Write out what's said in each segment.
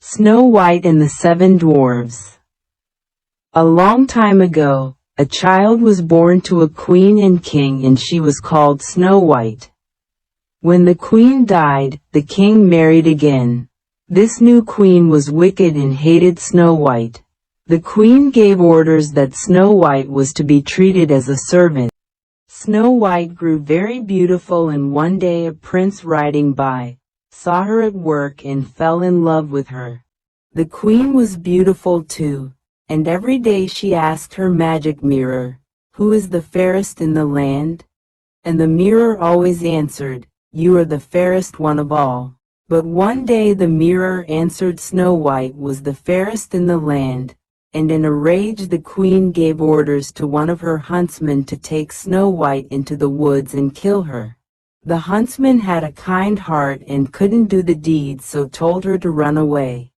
Snow White and the Seven Dwarves. A long time ago, a child was born to a queen and king, and she was called Snow White. When the queen died, the king married again. This new queen was wicked and hated Snow White. The queen gave orders that Snow White was to be treated as a servant. Snow White grew very beautiful, and one day a prince riding by saw her at work and fell in love with her. The queen was beautiful too, and every day she asked her magic mirror, "Who is the fairest in the land?" And the mirror always answered, "You are the fairest one of all." But one day the mirror answered Snow White was the fairest in the land, and in a rage the queen gave orders to one of her huntsmen to take Snow White into the woods and kill her. The huntsman had a kind heart and couldn't do the deed, so told her to run away.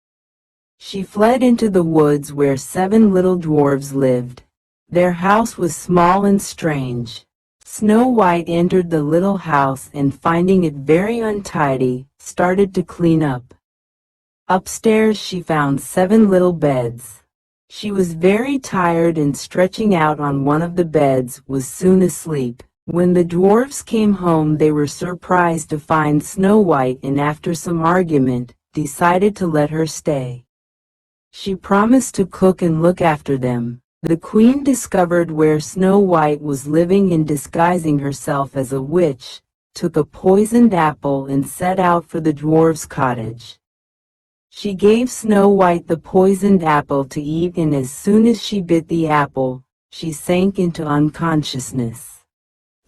She fled into the woods where 7 little dwarves lived. Their house was small and strange. Snow White entered the little house and, finding it very untidy, started to clean up. Upstairs she found 7 little beds. She was very tired, and stretching out on one of the beds, was soon asleep. When the dwarves came home, they were surprised to find Snow White, and after some argument, decided to let her stay. She promised to cook and look after them. The queen discovered where Snow White was living and, disguising herself as a witch, took a poisoned apple and set out for the dwarves' cottage. She gave Snow White the poisoned apple to eat, and as soon as she bit the apple, she sank into unconsciousness.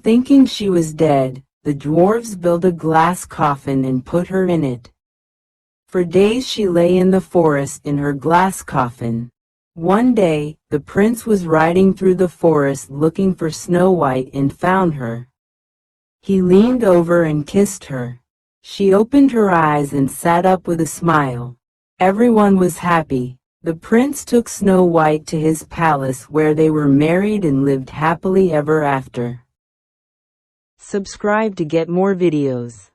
Thinking she was dead, the dwarves built a glass coffin and put her in it. For days she lay in the forest in her glass coffin. One day, the prince was riding through the forest looking for Snow White and found her. He leaned over and kissed her. She opened her eyes and sat up with a smile. Everyone was happy. The prince took Snow White to his palace, where they were married and lived happily ever after. Subscribe to get more videos.